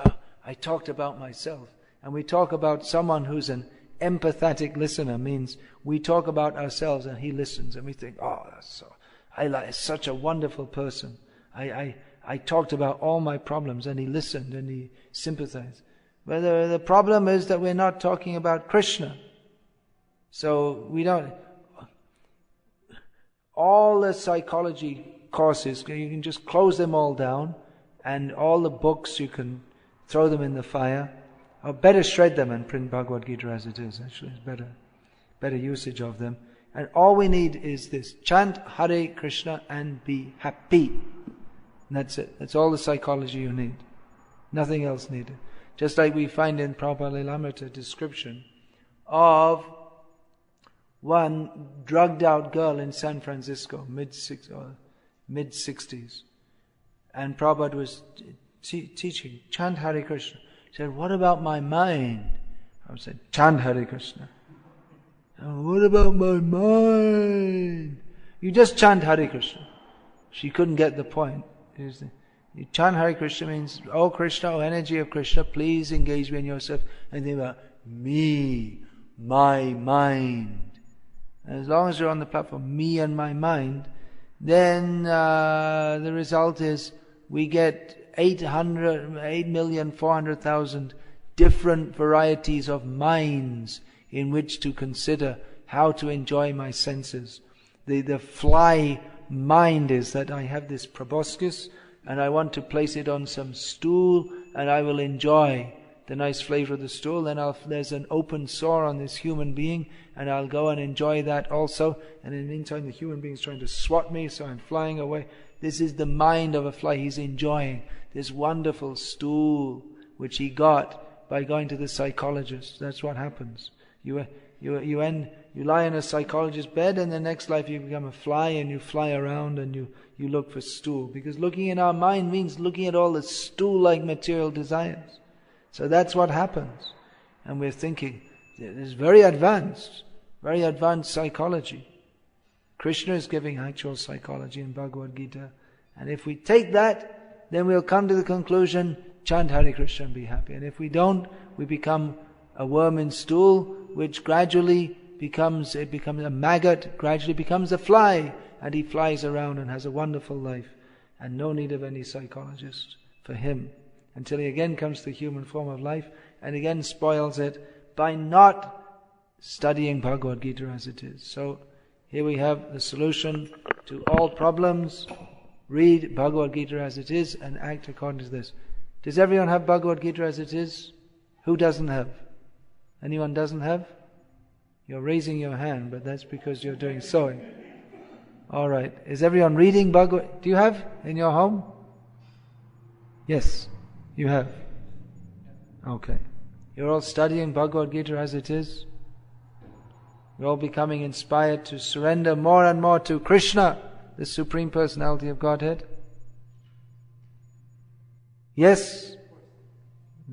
I talked about myself. And we talk about someone who's an empathetic listener, means we talk about ourselves and he listens. And we think, that's such a wonderful person. I talked about all my problems and he listened and he sympathized. But the problem is that we're not talking about Krishna. So we don't... All the psychology courses, you can just close them all down, and all the books, you can throw them in the fire, or better shred them and print Bhagavad-gita as it is. Actually, it's better usage of them. And all we need is this: chant Hare Krishna and be happy. And that's it. That's all the psychology you need. Nothing else needed. Just like we find in Prabhupada Lilamrita a description of one drugged out girl in San Francisco, mid-60s. And Prabhupada was teaching, chant Hare Krishna. He said, what about my mind? I said, chant Hare Krishna. Oh, what about my mind? You just chant Hare Krishna. She couldn't get the point. You chant Hare Krishna means, oh Krishna, oh energy of Krishna, please engage me in yourself. And think about me, my mind. And as long as you're on the platform, me and my mind, then the result is we get 8,400,000 different varieties of minds in which to consider how to enjoy my senses. The fly mind is that I have this proboscis and I want to place it on some stool and I will enjoy the nice flavor of the stool. Then there's an open sore on this human being and I'll go and enjoy that also. And in the meantime the human being is trying to swat me, so I'm flying away. This is the mind of a fly. He's enjoying this wonderful stool which he got by going to the psychologist. That's what happens. You lie in a psychologist's bed, and the next life you become a fly and you fly around and you look for stool. Because looking in our mind means looking at all the stool-like material desires. So that's what happens. And we're thinking, it's very advanced psychology. Krishna is giving actual psychology in Bhagavad-gita. And if we take that, then we'll come to the conclusion, chant Hare Krishna and be happy. And if we don't, we become a worm in stool, which gradually becomes a maggot, gradually becomes a fly, and he flies around and has a wonderful life, and no need of any psychologist for him, until he again comes to the human form of life, and again spoils it by not studying Bhagavad-gita as it is. So, here we have the solution to all problems. Read Bhagavad-gita as it is and act according to this. Does everyone have Bhagavad-gita as it is? Who doesn't have? Anyone doesn't have? You're raising your hand, but that's because you're doing sewing. Alright. Is everyone reading Bhagavad? Do you have in your home? Yes, you have. Okay. You're all studying Bhagavad-gita as it is? You're all becoming inspired to surrender more and more to Krishna, the Supreme Personality of Godhead? Yes?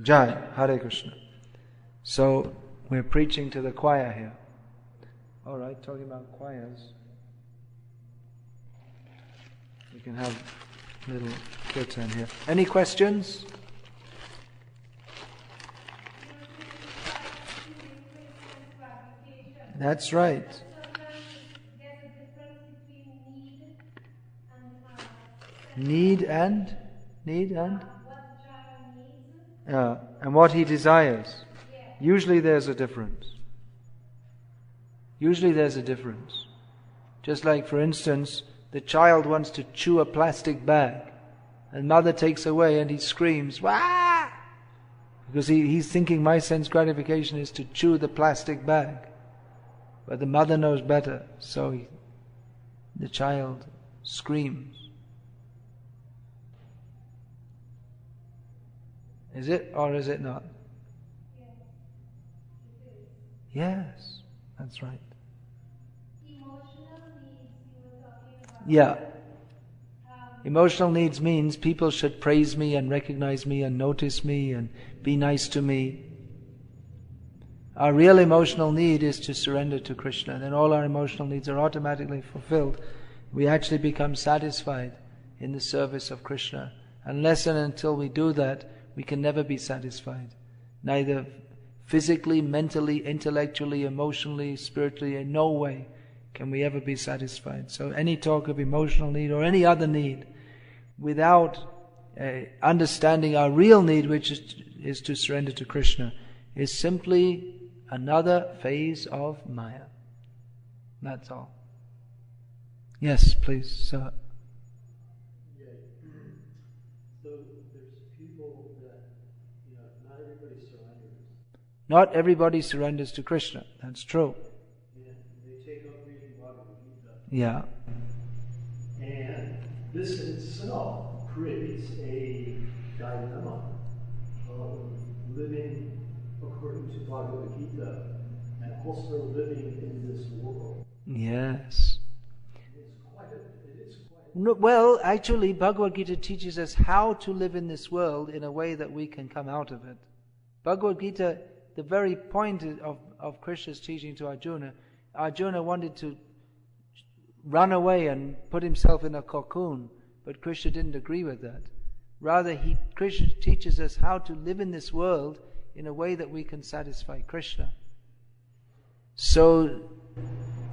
Jai, Hare Krishna. So, we're preaching to the choir here. Alright, talking about choirs. We can have a little kirtan here. Any questions? That's right. Need and? And what he desires. Usually there's a difference. Just like, for instance, the child wants to chew a plastic bag, and mother takes away and he screams, "Wah!" Because he's thinking my sense gratification is to chew the plastic bag. But the mother knows better, so the child screams. Is it or is it not? Yes, that's right. Emotional needs you were talking about. Yeah. Emotional needs means people should praise me and recognize me and notice me and be nice to me. Our real emotional need is to surrender to Krishna, and then all our emotional needs are automatically fulfilled. We actually become satisfied in the service of Krishna. Unless and until we do that, we can never be satisfied. Neither physically, mentally, intellectually, emotionally, spiritually, in no way can we ever be satisfied. So any talk of emotional need or any other need without understanding our real need, which is to surrender to Krishna, is simply another phase of Maya. That's all. Yes, please, sir. Yeah. So there's people that, not everybody surrenders. Not everybody surrenders to Krishna. That's true. Yeah, they take up reading Bhagavad-gita. Yeah. And this in itself creates a dilemma of living according to Bhagavad-gita and also living in this world. Yes. It is quite No, well, actually, Bhagavad-gita teaches us how to live in this world in a way that we can come out of it. Bhagavad-gita, the very point of Krishna's teaching to Arjuna, Arjuna wanted to run away and put himself in a cocoon, but Krishna didn't agree with that. Rather, Krishna teaches us how to live in this world in a way that we can satisfy Krishna. So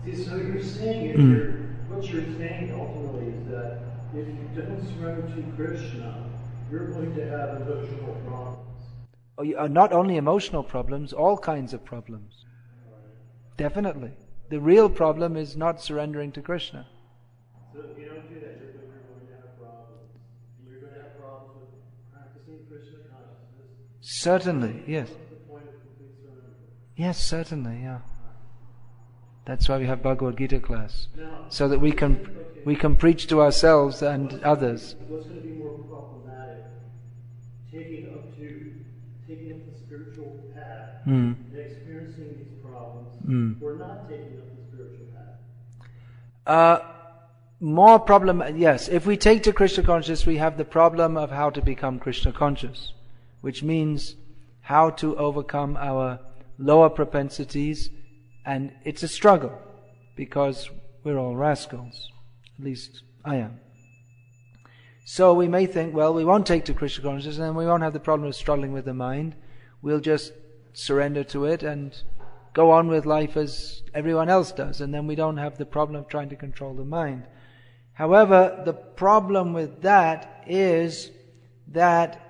you're saying, what you're saying ultimately is that if you don't surrender to Krishna, you're going to have emotional problems. Not only emotional problems, all kinds of problems. Definitely. The real problem is not surrendering to Krishna. So if you don't do that, you're going to have problems. You're going to have problems with practicing Krishna consciousness. Certainly, yes. What's the point of complete surrender? Yes, certainly, yeah. That's why we have Bhagavad-gita class, so that we can preach to ourselves and others. What's going to be more problematic? Taking up the spiritual path and experiencing these problems, or not taking up the spiritual path? More problem, yes. If we take to Krishna consciousness, we have the problem of how to become Krishna conscious, which means how to overcome our lower propensities. And it's a struggle, because we're all rascals. At least I am. So we may think, well, we won't take to Krishna consciousness, and we won't have the problem of struggling with the mind. We'll just surrender to it and go on with life as everyone else does, and then we don't have the problem of trying to control the mind. However, the problem with that is that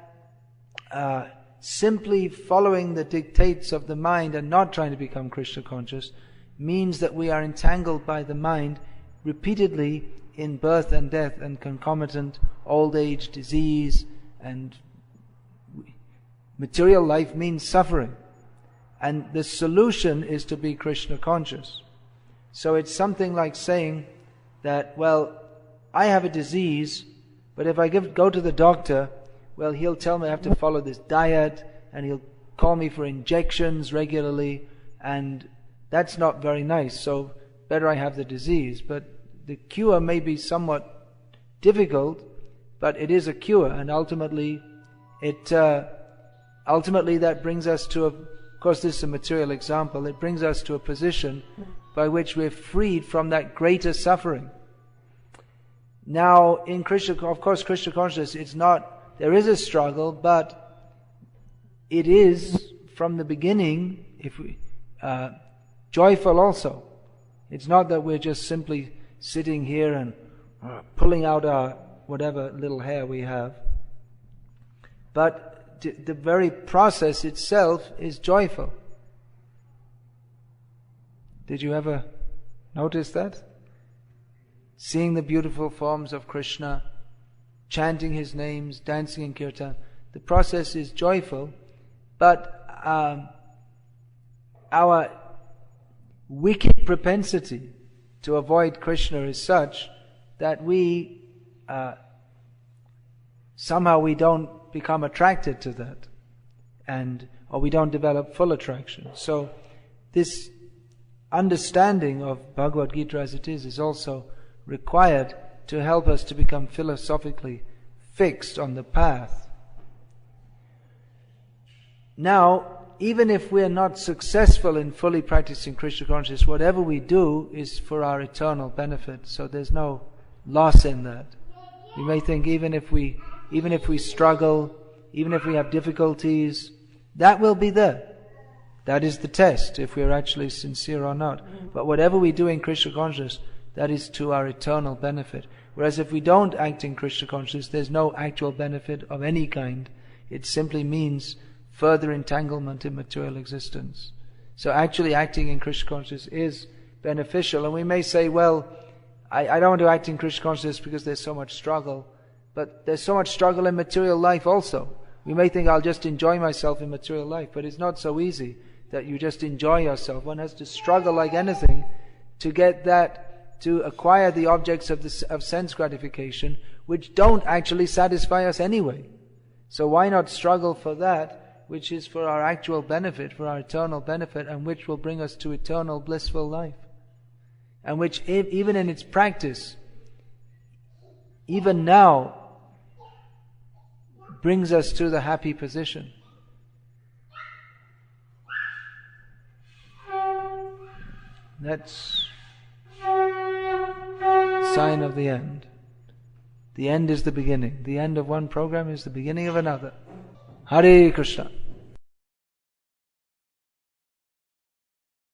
simply following the dictates of the mind and not trying to become Krishna conscious means that we are entangled by the mind repeatedly in birth and death and concomitant old age, disease, and material life means suffering. And the solution is to be Krishna conscious. So it's something like saying that, well, I have a disease, but if I go to the doctor, well, he'll tell me I have to follow this diet, and he'll call me for injections regularly, and that's not very nice, so better I have the disease. But the cure may be somewhat difficult, but it is a cure, and ultimately that brings us to of course this is a material example, it brings us to a position by which we're freed from that greater suffering. Now, in Krishna consciousness, there is a struggle, but it is, from the beginning, joyful also. It's not that we're just simply sitting here and pulling out our whatever little hair we have. But the very process itself is joyful. Did you ever notice that? Seeing the beautiful forms of Krishna, chanting His names, dancing in kirtan, the process is joyful, but our wicked propensity to avoid Krishna is such that we somehow we don't become attracted to that, or we don't develop full attraction. So this understanding of Bhagavad-gita as it is also required to help us to become philosophically fixed on the path. Now, even if we are not successful in fully practicing Krishna consciousness, whatever we do is for our eternal benefit, so there's no loss in that. You may think even if we struggle, even if we have difficulties, that will be there. That is the test, if we are actually sincere or not. But whatever we do in Krishna consciousness, that is to our eternal benefit. Whereas if we don't act in Krishna consciousness, there's no actual benefit of any kind. It simply means further entanglement in material existence. So actually acting in Krishna consciousness is beneficial. And we may say, well, I don't want to act in Krishna consciousness because there's so much struggle. But there's so much struggle in material life also. We may think I'll just enjoy myself in material life, but it's not so easy that you just enjoy yourself. One has to struggle like anything to get that, to acquire the objects of sense gratification, which don't actually satisfy us anyway. So why not struggle for that, which is for our actual benefit, for our eternal benefit, and which will bring us to eternal blissful life? And which, even in its practice, even now, brings us to the happy position. That's sign of the end. The end is the beginning. The end of one program is the beginning of another. Hare Krishna.